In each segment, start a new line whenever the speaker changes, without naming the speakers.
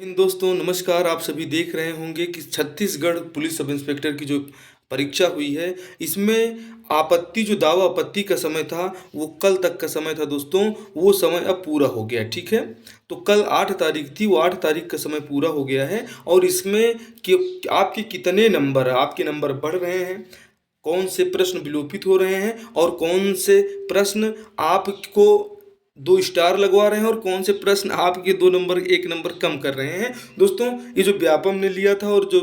इन दोस्तों नमस्कार। आप सभी देख रहे होंगे कि छत्तीसगढ़ पुलिस सब इंस्पेक्टर की जो परीक्षा हुई है, इसमें आपत्ति जो दावा आपत्ति का समय था वो कल तक का समय था दोस्तों। वो समय अब पूरा हो गया, ठीक है। तो कल 8 तारीख थी, वो 8 तारीख का समय पूरा हो गया है। और इसमें कि आपके कितने नंबर, आपके नंबर बढ़ रहे हैं, कौन से प्रश्न विलोपित हो रहे हैं और कौन से प्रश्न आपको 2 स्टार लगवा रहे हैं और कौन से प्रश्न आपके 2 नंबर 1 नंबर कम कर रहे हैं। दोस्तों ये जो व्यापम ने लिया था और जो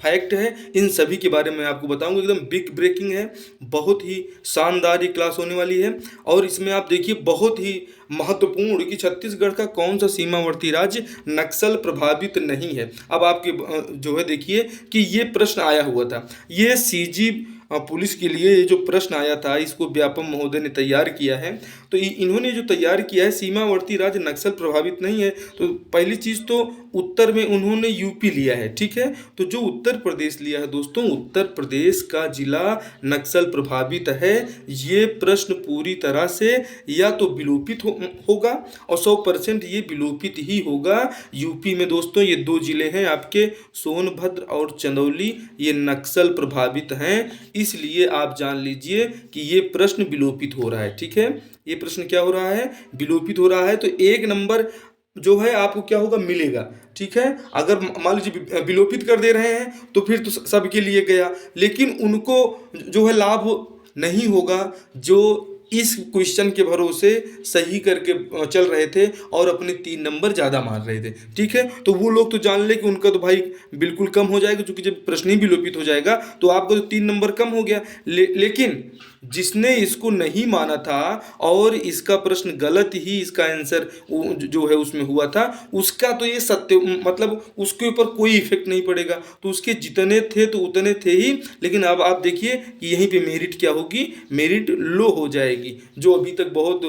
फैक्ट है, इन सभी के बारे में आपको बताऊंगा। एकदम बिग ब्रेकिंग है, बहुत ही शानदार ये क्लास होने वाली है। और इसमें आप देखिए बहुत ही महत्वपूर्ण कि छत्तीसगढ़ का कौन सा सीमावर्ती राज्य नक्सल प्रभावित नहीं है। अब आपके जो है देखिए कि ये प्रश्न आया हुआ था, ये सीजी पुलिस के लिए ये जो प्रश्न आया था, इसको व्यापम महोदय ने तैयार किया है। तो इन्होंने जो तैयार किया है, सीमावर्ती राज्य नक्सल प्रभावित नहीं है। तो पहली चीज़ तो उत्तर में उन्होंने यूपी लिया है, ठीक है। तो जो उत्तर प्रदेश लिया है दोस्तों, उत्तर प्रदेश का जिला नक्सल प्रभावित है। ये प्रश्न पूरी तरह से या तो विलोपित होगा और 100% ये विलोपित ही होगा। यूपी में दोस्तों ये 2 जिले हैं आपके, सोनभद्र और चंदौली, ये नक्सल प्रभावित हैं। इसलिए आप जान लीजिए कि ये प्रश्न विलोपित हो रहा है, ठीक है। ये प्रश्न क्या हो रहा है, विलोपित हो रहा है। तो 1 नंबर जो है आपको क्या होगा, मिलेगा, ठीक है। अगर मान लीजिए विलोपित कर दे रहे हैं तो फिर तो सबके लिए गया, लेकिन उनको जो है लाभ नहीं होगा जो इस क्वेश्चन के भरोसे सही करके चल रहे थे और अपने 3 नंबर ज़्यादा मार रहे थे, ठीक है। तो वो लोग तो जान ले कि उनका तो भाई बिल्कुल कम हो जाएगा, क्योंकि जब प्रश्न ही विलोपित हो जाएगा तो आपका तो 3 नंबर कम हो गया। लेकिन जिसने इसको नहीं माना था और इसका प्रश्न गलत ही इसका आंसर जो है उसमें हुआ था, उसका तो ये सत्य मतलब उसके ऊपर कोई इफेक्ट नहीं पड़ेगा। तो उसके जितने थे तो उतने थे ही। लेकिन अब आप देखिए कि यहीं पे मेरिट क्या होगी, मेरिट लो हो जाएगी, जो अभी तक बहुत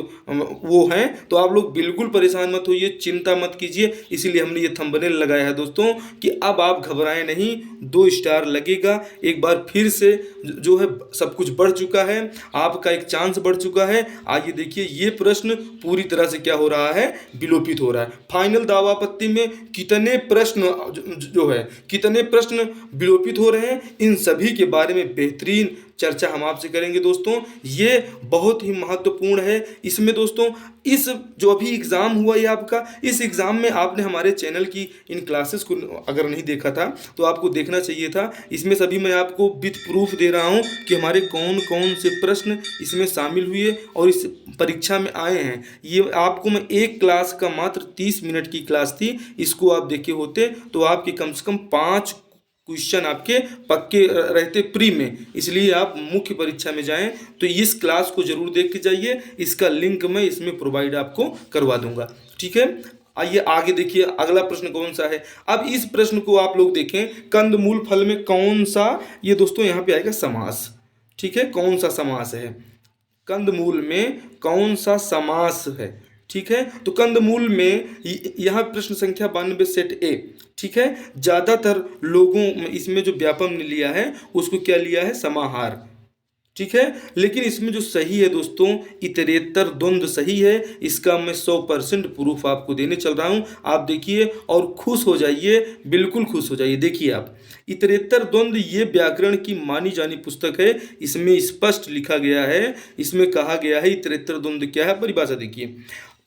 वो हैं। तो आप लोग बिल्कुल परेशान मत होइए, चिंता मत कीजिए। इसीलिए हमने ये थंबनेल लगाया है दोस्तों कि अब आप घबराएं नहीं, 2 स्टार लगेगा। एक बार फिर से जो है सब कुछ बढ़ चुका है, आपका एक चांस बढ़ चुका है। आइए देखिए ये प्रश्न पूरी तरह से क्या हो रहा है, विलोपित हो रहा है। फाइनल दावा आपत्ति में कितने प्रश्न जो है कितने प्रश्न विलोपित हो रहे हैं, इन सभी के बारे में बेहतरीन चर्चा हम आपसे करेंगे दोस्तों। ये बहुत ही महत्वपूर्ण है। इसमें दोस्तों इस जो अभी एग्ज़ाम हुआ है आपका, इस एग्ज़ाम में आपने हमारे चैनल की इन क्लासेस को अगर नहीं देखा था तो आपको देखना चाहिए था। इसमें सभी मैं आपको विथ प्रूफ दे रहा हूँ कि हमारे कौन कौन से प्रश्न इसमें शामिल हुए और इस परीक्षा में आए हैं। ये आपको मैं एक क्लास का मात्र 30 मिनट की क्लास थी, इसको आप देखे होते तो आपके कम से कम 5 क्वेश्चन आपके पक्के रहते प्री में। इसलिए आप मुख्य परीक्षा में जाएं तो इस क्लास को जरूर देख के जाइए। इसका लिंक मैं इसमें प्रोवाइड आपको करवा दूंगा, ठीक है। आइए आगे देखिए अगला प्रश्न कौन सा है। अब इस प्रश्न को आप लोग देखें, कंदमूल फल में कौन सा, ये दोस्तों यहाँ पे आएगा समास, ठीक है। कौन सा समास है, कंदमूल में कौन सा समास है, ठीक है। तो कंदमूल में यहाँ प्रश्न संख्या 92 सेट ए, ठीक है। ज़्यादातर लोगों इसमें जो व्यापम ने लिया है उसको क्या लिया है, समाहार, ठीक है। लेकिन इसमें जो सही है दोस्तों, इतरेतर द्वंद्व सही है। इसका मैं 100% प्रूफ आपको देने चल रहा हूं। आप देखिए और खुश हो जाइए, बिल्कुल खुश हो जाइए। देखिए आप, इतरेतर द्वंद्व ये व्याकरण की मानी जानी पुस्तक है। इसमें स्पष्ट लिखा गया है, इसमें कहा गया है इतरेतर द्वंद्व क्या है, परिभाषा देखिए।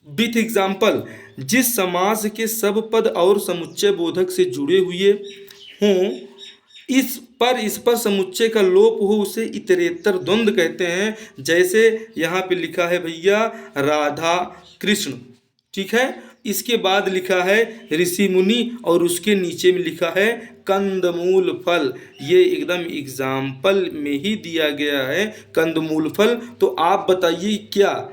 विथ एग्जाम्पल, जिस समास के सब पद और समुच्चय बोधक से जुड़े हुए हों, इस पर समुच्चय का लोप हो, उसे इतरेतर द्वंद्व कहते हैं। जैसे यहाँ पे लिखा है भैया राधा कृष्ण, ठीक है। इसके बाद लिखा है ऋषि मुनि और उसके नीचे में लिखा है कंदमूल फल। ये एकदम एग्जाम्पल में ही दिया गया है कंदमूल फल। तो आप बताइए क्या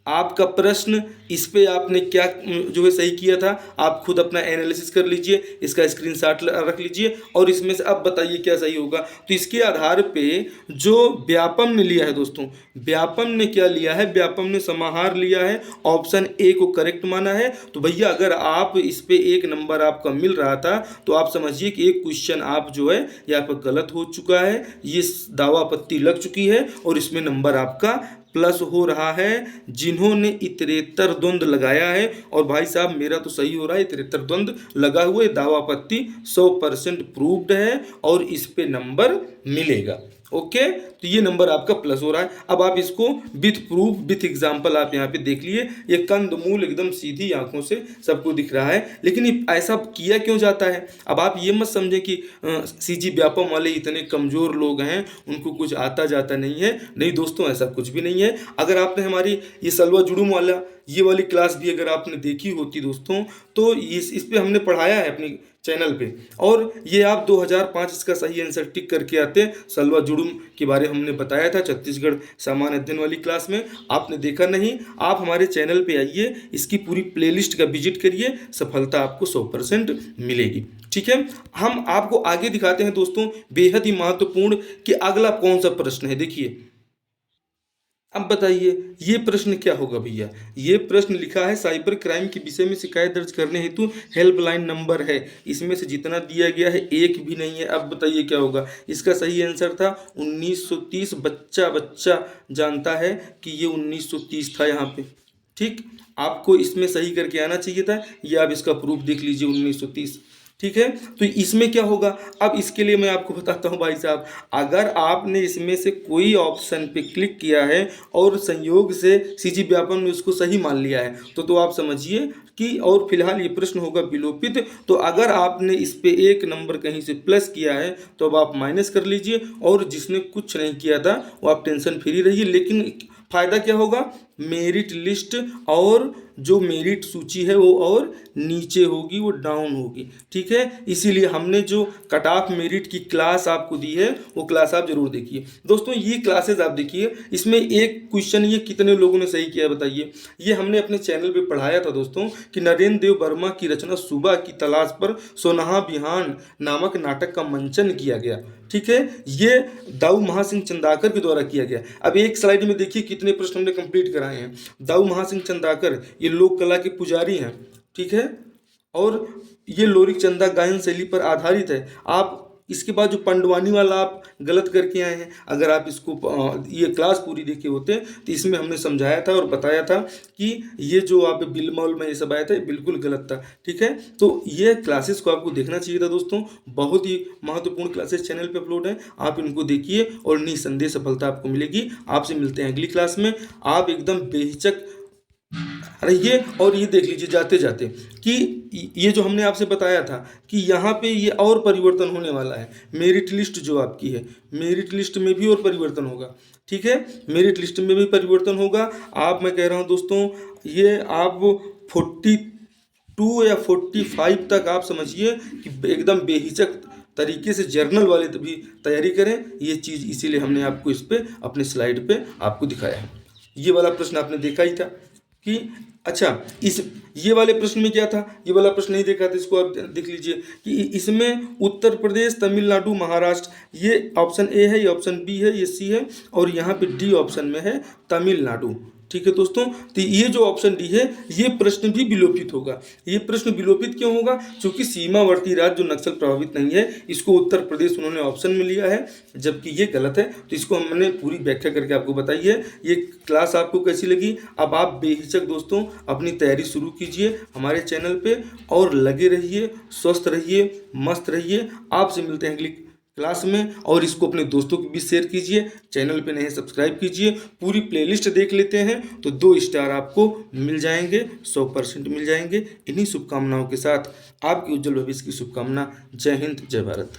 आपका प्रश्न, इस पे आपने क्या जो है सही किया था। आप खुद अपना एनालिसिस कर लीजिए, इसका स्क्रीनशॉट रख लीजिए और इसमें से अब बताइए क्या सही होगा। तो इसके आधार पे जो व्यापम ने लिया है दोस्तों, व्यापम ने क्या लिया है, व्यापम ने समाहार लिया है, ऑप्शन ए को करेक्ट माना है। तो भैया अगर आप इस पे 1 नंबर आपका मिल रहा था तो आप समझिए कि एक क्वेश्चन आप जो है यहाँ पर गलत हो चुका है, ये दावा आपत्ति लग चुकी है और इसमें नंबर आपका प्लस हो रहा है जिन्होंने इतरेतर द्वंद्व लगाया है। और भाई साहब मेरा तो सही हो रहा है, इतरेतर द्वंद्व लगा हुए दावा आपत्ति 100% प्रूव्ड है और इस पे नंबर मिलेगा। ओके, तो ये नंबर आपका प्लस हो रहा है। अब आप इसको विथ प्रूफ विथ एग्जाम्पल आप यहाँ पे देख लिए, ये कंदमूल एकदम सीधी आंखों से सबको दिख रहा है। लेकिन ये ऐसा किया क्यों जाता है? अब आप ये मत समझे कि सीजी व्यापम वाले इतने कमज़ोर लोग हैं, उनको कुछ आता जाता नहीं है। नहीं दोस्तों, ऐसा कुछ भी नहीं है। अगर आपने हमारी ये सलवा जुड़ूम वाला ये वाली क्लास भी अगर आपने देखी होती दोस्तों, तो इस पे हमने पढ़ाया है अपनी चैनल पे, और ये आप 2005 इसका सही आंसर टिक करके आते। सलवा जुड़ूम के बारे हमने बताया था छत्तीसगढ़ सामान्य अध्ययन वाली क्लास में। आपने देखा नहीं, आप हमारे चैनल पे आइए, इसकी पूरी प्लेलिस्ट का विजिट करिए, सफलता आपको 100% मिलेगी। ठीक है, हम आपको आगे दिखाते हैं दोस्तों, बेहद ही महत्वपूर्ण कि अगला कौन सा प्रश्न है। देखिए, अब बताइए ये प्रश्न क्या होगा भैया? ये प्रश्न लिखा है साइबर क्राइम के विषय में शिकायत दर्ज करने हेतु हेल्पलाइन नंबर है, इसमें से जितना दिया गया है एक भी नहीं है। अब बताइए क्या होगा? इसका सही आंसर था 1930। बच्चा जानता है कि ये 1930 था यहाँ पे। ठीक, आपको इसमें सही करके आना चाहिए था, ये आप इसका प्रूफ देख लीजिए 1930। ठीक है, तो इसमें क्या होगा? अब इसके लिए मैं आपको बताता हूँ भाई साहब, अगर आपने इसमें से कोई ऑप्शन पे क्लिक किया है और संयोग से सीजी व्यापम ने उसको सही मान लिया है, तो आप समझिए कि और फिलहाल ये प्रश्न होगा विलोपित। तो अगर आपने इस पे एक नंबर कहीं से प्लस किया है तो अब आप माइनस कर लीजिए, और जिसने कुछ नहीं किया था वो आप टेंशन फ्री रहिए। लेकिन फायदा क्या होगा? मेरिट लिस्ट और जो मेरिट सूची है वो और नीचे होगी, वो डाउन होगी। ठीक है, इसीलिए हमने जो कट ऑफ मेरिट की क्लास आपको दी है वो क्लास आप जरूर देखिए। दोस्तों ये क्लासेस आप देखिए, इसमें एक क्वेश्चन ये कितने लोगों ने सही किया बताइए? ये हमने अपने चैनल पे पढ़ाया था दोस्तों कि नरेंद्र देव वर्मा की रचना सुबह की तलाश पर सोनाहा बिहान नामक नाटक का मंचन किया गया। ठीक है, ये दाऊ महासिंह चंदाकर के द्वारा किया गया। अब एक स्लाइड में देखिए कितने प्रश्न हमने कंप्लीट कराए हैं। दाऊ महासिंह चंदाकर ये लोक कला के पुजारी हैं। ठीक है, और ये लोरिक चंदा गायन शैली पर आधारित है। आप इसके बाद जो पंडवानी वाला आप गलत करके आए हैं, अगर आप इसको ये क्लास पूरी देखे होते तो इसमें हमने समझाया था और बताया था कि ये जो आप बिल मॉल में ये सब आया था ये बिल्कुल गलत था। ठीक है, तो ये क्लासेस को आपको देखना चाहिए था दोस्तों, बहुत ही महत्वपूर्ण क्लासेस चैनल पे अपलोड है, आप इनको देखिए और निसंदेह सफलता आपको मिलेगी। आपसे मिलते हैं अगली क्लास में। आप एकदम बेहिचक रहिए और ये देख लीजिए जाते जाते कि ये जो हमने आपसे बताया था कि यहाँ पे ये और परिवर्तन होने वाला है। मेरिट लिस्ट जो आपकी है, मेरिट लिस्ट में भी और परिवर्तन होगा। ठीक है, मेरिट लिस्ट में भी परिवर्तन होगा। मैं कह रहा हूँ दोस्तों, ये आप 42 या 45 तक आप समझिए कि एकदम बेहिचक तरीके से जर्नल वाले भी तैयारी करें। ये चीज़ इसीलिए हमने आपको इस पे अपने स्लाइड पे आपको दिखाया है। ये वाला प्रश्न आपने देखा ही था कि अच्छा, ये वाले प्रश्न में क्या था? ये वाला प्रश्न नहीं देखा था, इसको आप देख लीजिए कि इसमें उत्तर प्रदेश, तमिलनाडु, महाराष्ट्र, ये ऑप्शन ए है, ये ऑप्शन बी है, ये सी है, और यहाँ पे डी ऑप्शन में है तमिलनाडु। ठीक है दोस्तों, तो ये जो ऑप्शन डी है ये प्रश्न भी विलोपित होगा। ये प्रश्न विलोपित क्यों होगा? क्योंकि सीमावर्ती राज्य जो नक्सल प्रभावित नहीं है, इसको उत्तर प्रदेश उन्होंने ऑप्शन में लिया है, जबकि ये गलत है। तो इसको हमने पूरी व्याख्या करके आपको बताई है। ये क्लास आपको कैसी लगी? अब आप बेहिचक दोस्तों अपनी तैयारी शुरू कीजिए हमारे चैनल पे, और लगे रहिए, स्वस्थ रहिए, मस्त रहिए। आपसे मिलते हैं अगली क्लास में, और इसको अपने दोस्तों के बीच शेयर कीजिए। चैनल पे नए सब्सक्राइब कीजिए। पूरी प्लेलिस्ट देख लेते हैं तो 2 स्टार आपको मिल जाएंगे, 100% मिल जाएंगे। इन्हीं शुभकामनाओं के साथ आपके उज्जवल भविष्य की शुभकामना। जय हिंद, जय भारत।